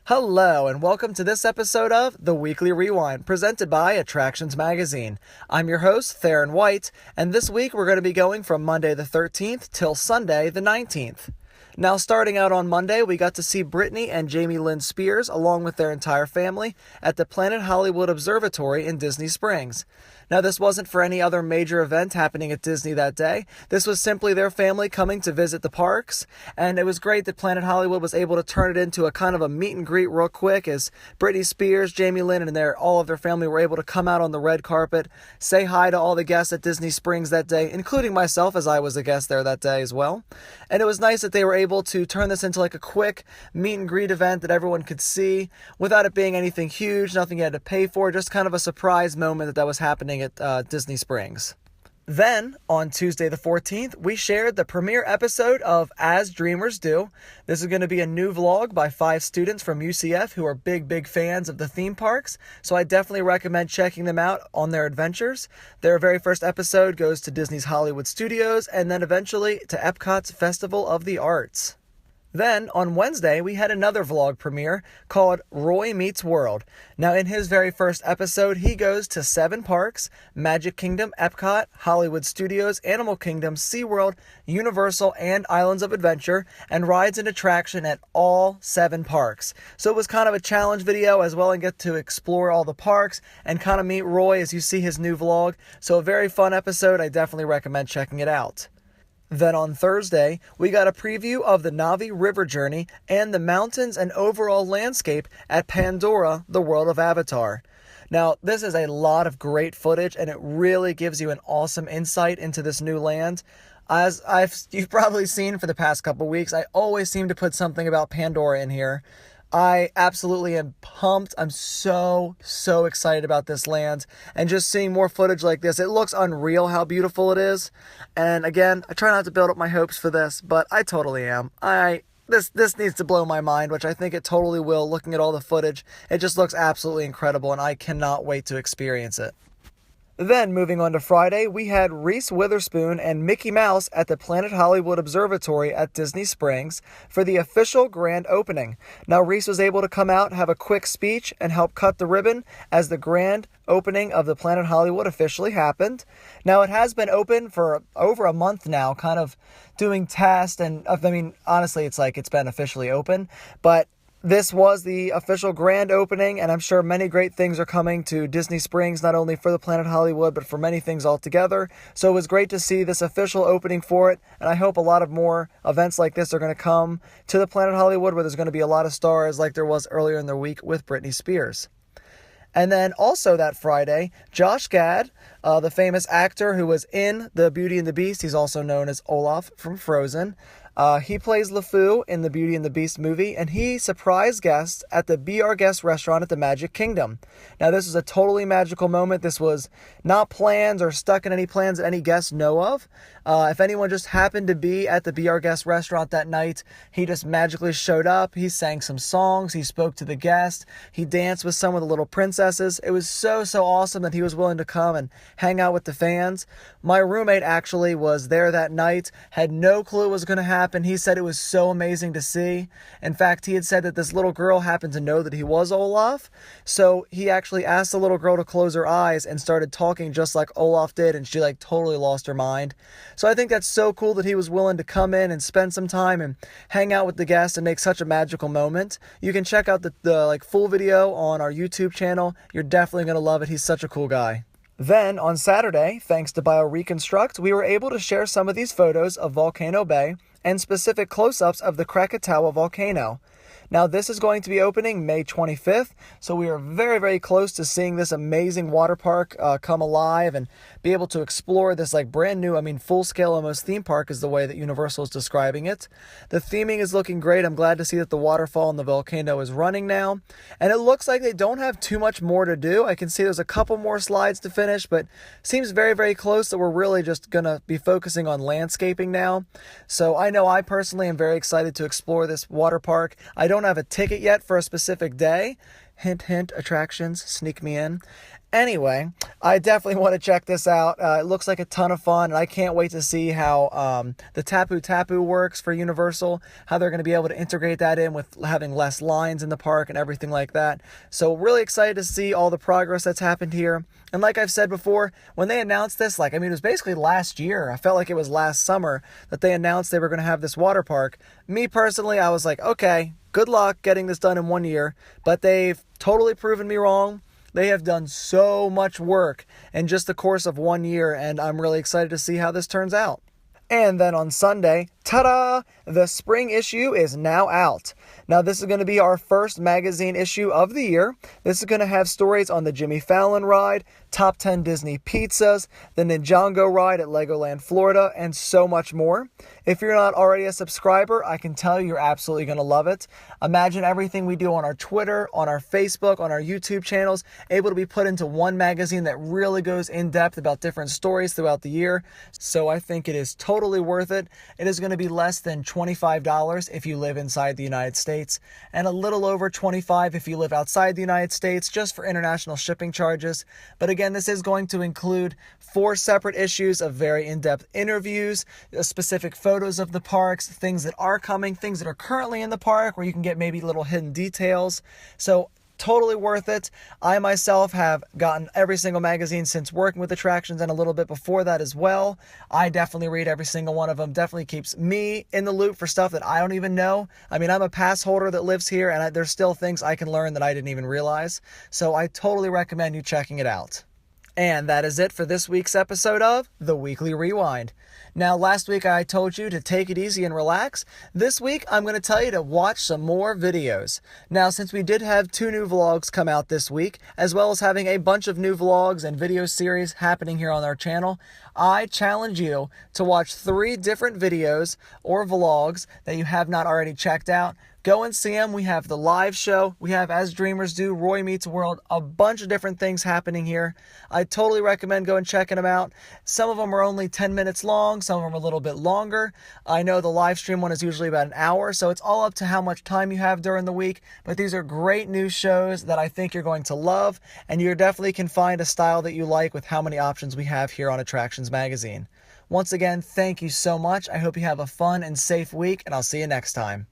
Hello, and welcome to this episode of The Weekly Rewind, presented by Attractions Magazine. I'm your host, Theron White, and this week we're going to be going from Monday the 13th till Sunday the 19th. Now, starting out on Monday, we got to see Britney and Jamie Lynn Spears, along with their entire family, at the Planet Hollywood Observatory in Disney Springs. Now, this wasn't for any other major event happening at Disney that day. This was simply their family coming to visit the parks, and it was great that Planet Hollywood was able to turn it into a kind of a meet and greet real quick as Britney Spears, Jamie Lynn, and all of their family were able to come out on the red carpet, say hi to all the guests at Disney Springs that day, including myself as I was a guest there that day as well. And it was nice that they were able to turn this into like a quick meet and greet event that everyone could see without it being anything huge, nothing you had to pay for, just kind of a surprise moment that was happening at Disney Springs. Then, on Tuesday the 14th, we shared the premiere episode of As Dreamers Do. This is going to be a new vlog by 5 students from UCF who are big fans of the theme parks, so I definitely recommend checking them out on their adventures. Their very first episode goes to Disney's Hollywood Studios and then eventually to Epcot's Festival of the Arts. Then, on Wednesday, we had another vlog premiere called Roy Meets World. Now, in his very first episode, he goes to 7 parks: Magic Kingdom, Epcot, Hollywood Studios, Animal Kingdom, SeaWorld, Universal, and Islands of Adventure, and rides an attraction at all 7 parks. So it was kind of a challenge video as well, and get to explore all the parks and kind of meet Roy as you see his new vlog. So a very fun episode. I definitely recommend checking it out. Then on Thursday, we got a preview of the Navi River journey and the mountains and overall landscape at Pandora, the world of Avatar. Now, this is a lot of great footage, and it really gives you an awesome insight into this new land. As you've probably seen for the past couple weeks, I always seem to put something about Pandora in here. I absolutely am pumped. I'm so excited about this land, and just seeing more footage like this. It looks unreal how beautiful it is. And again, I try not to build up my hopes for this, but I totally am. This needs to blow my mind, which I think it totally will. Looking at all the footage, it just looks absolutely incredible, and I cannot wait to experience it. Then, moving on to Friday, we had Reese Witherspoon and Mickey Mouse at the Planet Hollywood Observatory at Disney Springs for the official grand opening. Now, Reese was able to come out, have a quick speech, and help cut the ribbon as the grand opening of the Planet Hollywood officially happened. Now, it has been open for over a month now, kind of doing tests, and honestly, it's been officially open, but this was the official grand opening, and I'm sure many great things are coming to Disney Springs, not only for the Planet Hollywood, but for many things altogether. So it was great to see this official opening for it, and I hope a lot of more events like this are going to come to the Planet Hollywood, where there's going to be a lot of stars like there was earlier in the week with Britney Spears. And then also that Friday, Josh Gad, the famous actor who was in The Beauty and the Beast, he's also known as Olaf from Frozen. He plays LeFou in the Beauty and the Beast movie, and he surprised guests at the Be Our Guest restaurant at the Magic Kingdom. Now, this was a totally magical moment. This was not planned or stuck in any plans that any guests know of. If anyone just happened to be at the Be Our Guest restaurant that night, he just magically showed up. He sang some songs. He spoke to the guests. He danced with some of the little princesses. It was so awesome that he was willing to come and hang out with the fans. My roommate actually was there that night, had no clue what was going to happen. He said it was so amazing to see. In fact, he had said that this little girl happened to know that he was Olaf. So he actually asked the little girl to close her eyes and started talking just like Olaf did, and she totally lost her mind. So I think that's so cool that he was willing to come in and spend some time and hang out with the guests and make such a magical moment. You can check out the full video on our YouTube channel. You're definitely going to love it. He's such a cool guy. Then, on Saturday, thanks to BioReconstruct, we were able to share some of these photos of Volcano Bay and specific close-ups of the Krakatoa volcano. Now, this is going to be opening May 25th, so we are very close to seeing this amazing water park come alive and be able to explore this brand new, full-scale almost theme park is the way that Universal is describing it. The theming is looking great. I'm glad to see that the waterfall and the volcano is running now, and it looks like they don't have too much more to do. I can see there's a couple more slides to finish, but seems very close that we're really just going to be focusing on landscaping now. So I know I personally am very excited to explore this water park. I don't have a ticket yet for a specific day. Hint, attractions, sneak me in. Anyway, I definitely want to check this out. It looks like a ton of fun, and I can't wait to see how the Tapu Tapu works for Universal, how they're going to be able to integrate that in with having less lines in the park and everything like that. So really excited to see all the progress that's happened here. And like I've said before, when they announced this, it was basically last year. I felt like it was last summer that they announced they were going to have this water park. Me personally, I was like, okay, good luck getting this done in 1 year. But they've totally proven me wrong. They have done so much work in just the course of 1 year, and I'm really excited to see how this turns out. And then on Sunday, ta-da! The spring issue is now out. Now this is going to be our first magazine issue of the year. This is going to have stories on the Jimmy Fallon ride, top 10 Disney pizzas, the Ninjago ride at Legoland, Florida, and so much more. If you're not already a subscriber, I can tell you you're absolutely going to love it. Imagine everything we do on our Twitter, on our Facebook, on our YouTube channels, able to be put into one magazine that really goes in depth about different stories throughout the year. So I think it is totally worth it. It is going to be less than $25 if you live inside the United States, and a little over $25 if you live outside the United States, just for international shipping charges. But again, this is going to include 4 separate issues of very in-depth interviews, specific photos of the parks, things that are coming, things that are currently in the park where you can get maybe little hidden details. So totally worth it. I myself have gotten every single magazine since working with attractions, and a little bit before that as well. I definitely read every single one of them. Definitely keeps me in the loop for stuff that I don't even know. I'm a pass holder that lives here, and there's still things I can learn that I didn't even realize. So I totally recommend you checking it out. And that is it for this week's episode of The Weekly Rewind. Now, last week I told you to take it easy and relax. This week I'm going to tell you to watch some more videos. Now, since we did have 2 new vlogs come out this week, as well as having a bunch of new vlogs and video series happening here on our channel, I challenge you to watch 3 different videos or vlogs that you have not already checked out. Go and see them. We have the live show. We have As Dreamers Do, Roy Meets World, a bunch of different things happening here. I totally recommend going and checking them out. Some of them are only 10 minutes long. Some of them are a little bit longer. I know the live stream one is usually about an hour, so it's all up to how much time you have during the week. But these are great new shows that I think you're going to love, and you definitely can find a style that you like with how many options we have here on Attractions Magazine. Once again, thank you so much. I hope you have a fun and safe week, and I'll see you next time.